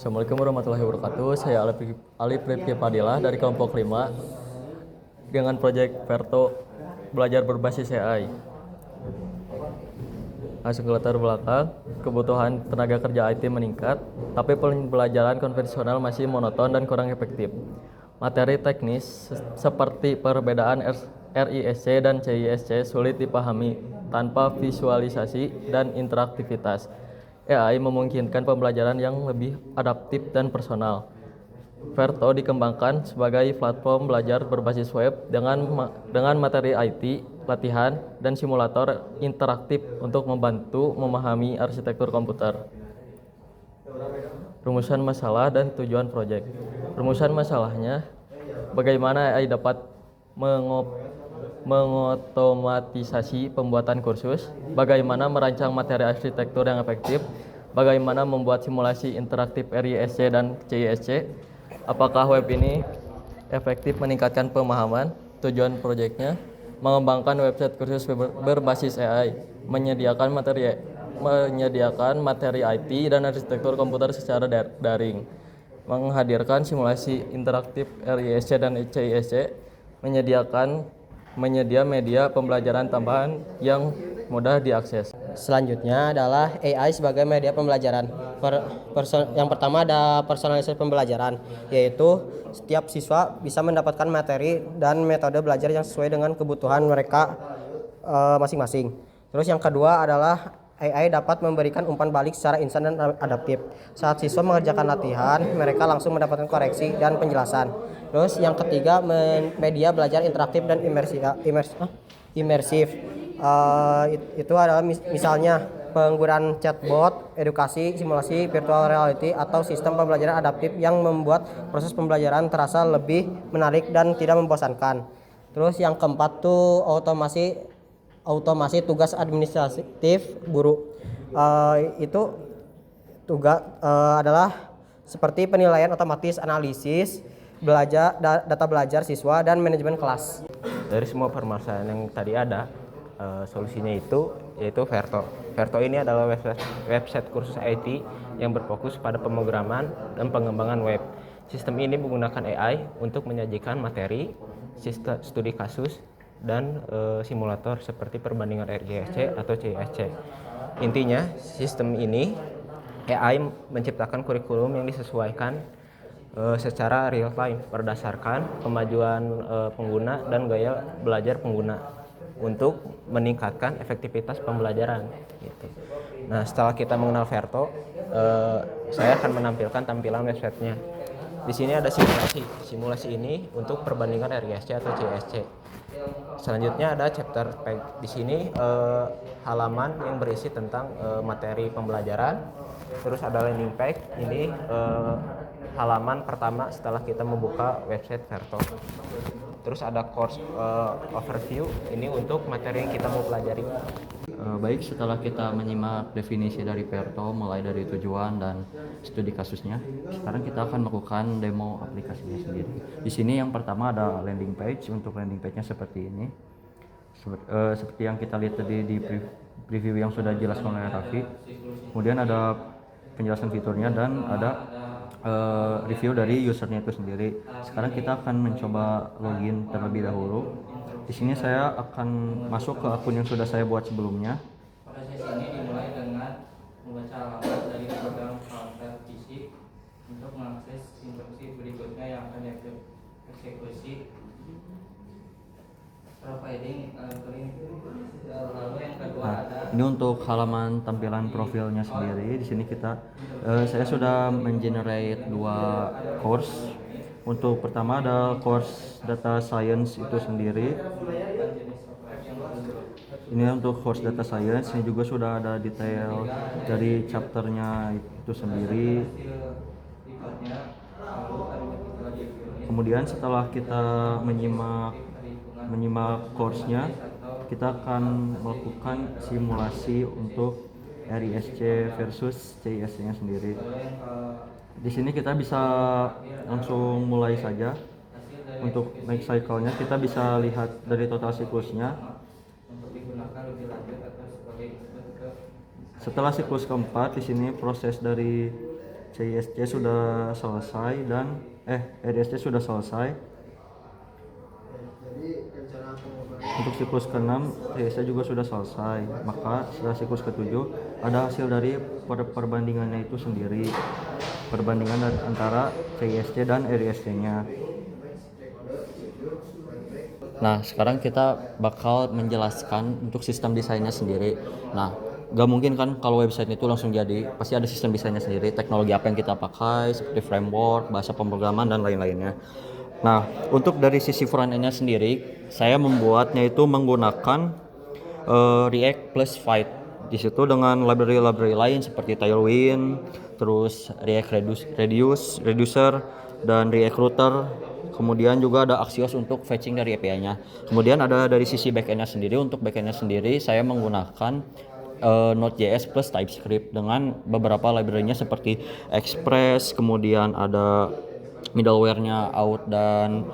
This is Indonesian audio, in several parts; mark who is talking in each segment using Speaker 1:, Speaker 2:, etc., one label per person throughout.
Speaker 1: Assalamualaikum warahmatullahi wabarakatuh. Saya Alif Rifki Fadilah dari kelompok 5 dengan proyek Verto belajar berbasis AI. Langsung ke latar belakang, kebutuhan tenaga kerja IT meningkat, tapi pembelajaran konvensional masih monoton dan kurang efektif. Materi teknis seperti perbedaan RISC dan CISC sulit dipahami tanpa visualisasi dan interaktivitas. AI memungkinkan pembelajaran yang lebih adaptif dan personal. Verto dikembangkan sebagai platform belajar berbasis web dengan materi IT, latihan, dan simulator interaktif untuk membantu memahami arsitektur komputer. Rumusan masalah dan tujuan proyek. Rumusan masalahnya, bagaimana AI dapat mengotomatisasi pembuatan kursus, bagaimana merancang materi arsitektur yang efektif, bagaimana membuat simulasi interaktif RISC dan CISC, apakah web ini efektif meningkatkan pemahaman. Tujuan proyeknya, mengembangkan website kursus berbasis AI, menyediakan materi IT dan arsitektur komputer secara daring, menghadirkan simulasi interaktif RISC dan CISC, menyedia media pembelajaran tambahan yang mudah diakses.
Speaker 2: Selanjutnya adalah AI sebagai media pembelajaran. Yang pertama ada personalisasi pembelajaran, yaitu setiap siswa bisa mendapatkan materi dan metode belajar yang sesuai dengan kebutuhan mereka masing-masing. Terus yang kedua adalah AI dapat memberikan umpan balik secara instan dan adaptif. Saat siswa mengerjakan latihan, mereka langsung mendapatkan koreksi dan penjelasan. Terus yang ketiga, media belajar interaktif dan imersif. Itu adalah misalnya penggunaan chatbot, edukasi, simulasi, virtual reality, atau sistem pembelajaran adaptif yang membuat proses pembelajaran terasa lebih menarik dan tidak membosankan. Terus yang keempat tuh otomasi tugas administratif guru. Itu tugas adalah seperti penilaian otomatis, analisis data belajar siswa, dan manajemen kelas.
Speaker 3: Dari semua permasalahan yang tadi ada, solusinya yaitu Verto. Verto ini adalah website kursus IT yang berfokus pada pemrograman dan pengembangan web. Sistem ini menggunakan AI untuk menyajikan materi, studi kasus, dan simulator seperti perbandingan RISC atau CISC. Intinya, sistem ini AI menciptakan kurikulum yang disesuaikan secara real time berdasarkan kemajuan pengguna dan gaya belajar pengguna untuk meningkatkan efektivitas pembelajaran gitu. Nah, setelah kita mengenal Verto, saya akan menampilkan tampilan websitenya. Di sini ada simulasi ini untuk perbandingan RISC atau CISC. Selanjutnya ada chapter page. Di sini halaman yang berisi tentang materi pembelajaran. Terus ada landing page. Ini halaman pertama setelah kita membuka website Verto. Terus ada course overview, ini untuk materi yang kita mau pelajari.
Speaker 1: Baik, setelah kita menyimak definisi dari Verto mulai dari tujuan dan studi kasusnya, sekarang kita akan melakukan demo aplikasinya sendiri. Di sini yang pertama ada landing page. Untuk landing page-nya seperti ini. Seperti yang kita lihat tadi di preview yang sudah dijelaskan oleh Raffi. Kemudian ada penjelasan fiturnya dan ada review dari usernya itu sendiri. Sekarang kita akan mencoba login terlebih dahulu. Di sini saya akan masuk ke akun yang sudah saya buat sebelumnya.
Speaker 4: Proses ini dimulai dengan membaca alamat dari program counter PC untuk mengakses instruksi berikutnya yang akan dieksekusi. Providing link. Lalu yang kedua ada.
Speaker 1: Ini untuk halaman tampilan profilnya sendiri. Di sini saya sudah mengenerate 2 course. Untuk pertama ada course data science itu sendiri. Ini untuk course data science. Ini juga sudah ada detail dari chapternya itu sendiri. Kemudian setelah kita menyimak course-nya, kita akan melakukan simulasi untuk RISC versus CISC-nya sendiri. Di sini kita bisa langsung mulai saja. Untuk life cycle-nya kita bisa lihat dari total siklusnya. Setelah siklus keempat, di sini proses dari
Speaker 5: CISC sudah selesai dan RISC sudah selesai. Untuk siklus ke-6 CISC juga sudah selesai. Maka setelah siklus ke-7 ada hasil dari perbandingannya itu sendiri. Perbandingan antara CISC dan RISC-nya.
Speaker 1: Nah, sekarang kita bakal menjelaskan untuk sistem desainnya sendiri. Nah, gak mungkin kan kalau website itu langsung jadi, pasti ada sistem desainnya sendiri, teknologi apa yang kita pakai, seperti framework, bahasa pemrograman, dan lain-lainnya. Nah, untuk dari sisi front-end-nya sendiri, saya membuatnya itu menggunakan React plus Vite. Di situ dengan library-library lain seperti Tailwind, terus React Reducer, dan React Router. Kemudian juga ada Axios untuk fetching dari API-nya. Kemudian ada dari sisi backend-nya sendiri. Untuk backend-nya sendiri saya menggunakan Node.js plus TypeScript dengan beberapa library-nya seperti Express, kemudian ada middleware-nya Out dan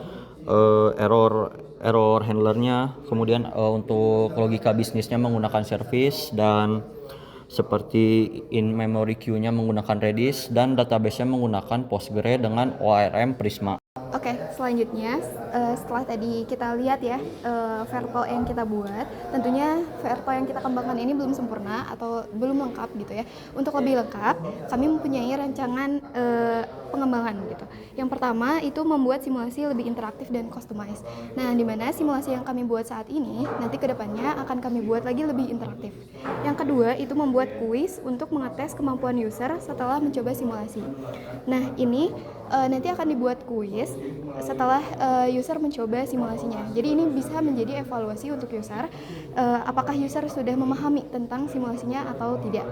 Speaker 1: error handler-nya. Kemudian untuk logika bisnisnya menggunakan service, dan seperti in memory queue-nya menggunakan Redis, dan database-nya menggunakan Postgre dengan ORM Prisma.
Speaker 6: Oke, selanjutnya setelah tadi kita lihat ya Verto yang kita buat, tentunya Verto yang kita kembangkan ini belum sempurna atau belum lengkap gitu ya. Untuk lebih lengkap, kami mempunyai rancangan pengembangan gitu. Yang pertama itu membuat simulasi lebih interaktif dan customized. Nah, di mana simulasi yang kami buat saat ini nanti kedepannya akan kami buat lagi lebih interaktif. Yang kedua itu membuat kuis untuk mengetes kemampuan user setelah mencoba simulasi. Nah, ini nanti akan dibuat kuis setelah user mencoba simulasinya. Jadi ini bisa menjadi evaluasi untuk user, apakah user sudah memahami tentang simulasinya atau tidak.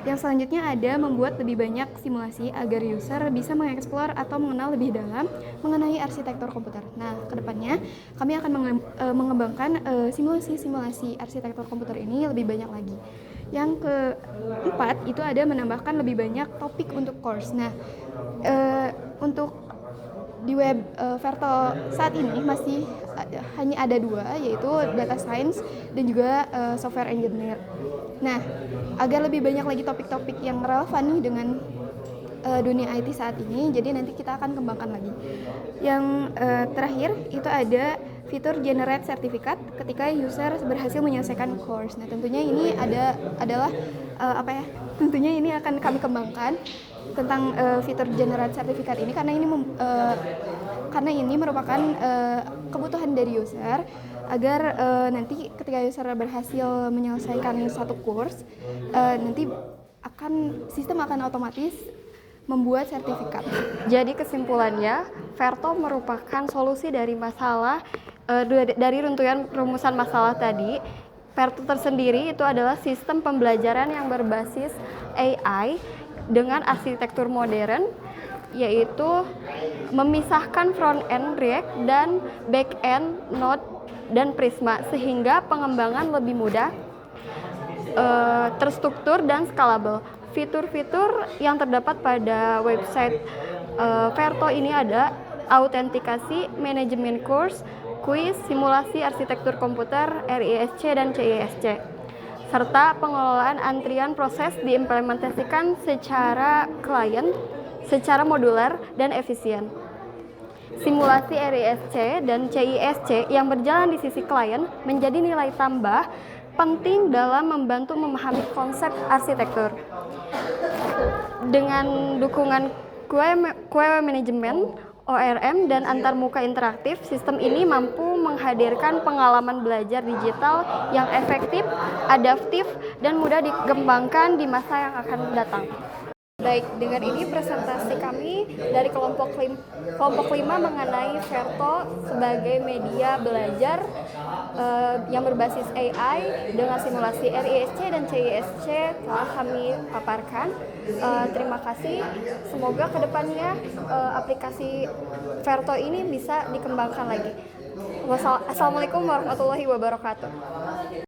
Speaker 6: Yang selanjutnya ada membuat lebih banyak simulasi agar user bisa mengeksplor atau mengenal lebih dalam mengenai arsitektur komputer. Nah, kedepannya kami akan mengembangkan simulasi-simulasi arsitektur komputer ini lebih banyak lagi. Yang keempat itu ada menambahkan lebih banyak topik untuk course. Nah, untuk di web Verto saat ini masih hanya ada 2, yaitu data science dan juga software engineer. Nah, agar lebih banyak lagi topik-topik yang relevan nih dengan dunia IT saat ini, jadi nanti kita akan kembangkan lagi. Yang terakhir itu ada fitur generate sertifikat ketika user berhasil menyelesaikan course. Nah, tentunya ini adalah tentunya ini akan kami kembangkan tentang fitur generate sertifikat ini karena ini merupakan kebutuhan dari user agar nanti ketika user berhasil menyelesaikan satu course, nanti sistem akan otomatis membuat sertifikat.
Speaker 7: Jadi kesimpulannya, Verto merupakan solusi dari masalah dari rumusan masalah tadi. Verto tersendiri itu adalah sistem pembelajaran yang berbasis AI dengan arsitektur modern, yaitu memisahkan front-end React dan back-end Node dan Prisma sehingga pengembangan lebih mudah, terstruktur dan scalable. Fitur-fitur yang terdapat pada website Verto ini ada autentikasi, manajemen course, kuis, simulasi arsitektur komputer, RISC dan CISC, serta pengelolaan antrian proses diimplementasikan secara klien, secara modular dan efisien. Simulasi RISC dan CISC yang berjalan di sisi klien menjadi nilai tambah penting dalam membantu memahami konsep arsitektur. Dengan dukungan QA manajemen, ORM, dan antarmuka interaktif, sistem ini mampu menghadirkan pengalaman belajar digital yang efektif, adaptif, dan mudah dikembangkan di masa yang akan datang.
Speaker 6: Baik, dengan ini presentasi kami dari kelompok 5 mengenai Verto sebagai media belajar yang berbasis AI dengan simulasi RISC dan CISC telah kami paparkan. Terima kasih. Semoga kedepannya aplikasi Verto ini bisa dikembangkan lagi. Wassalamualaikum warahmatullahi wabarakatuh.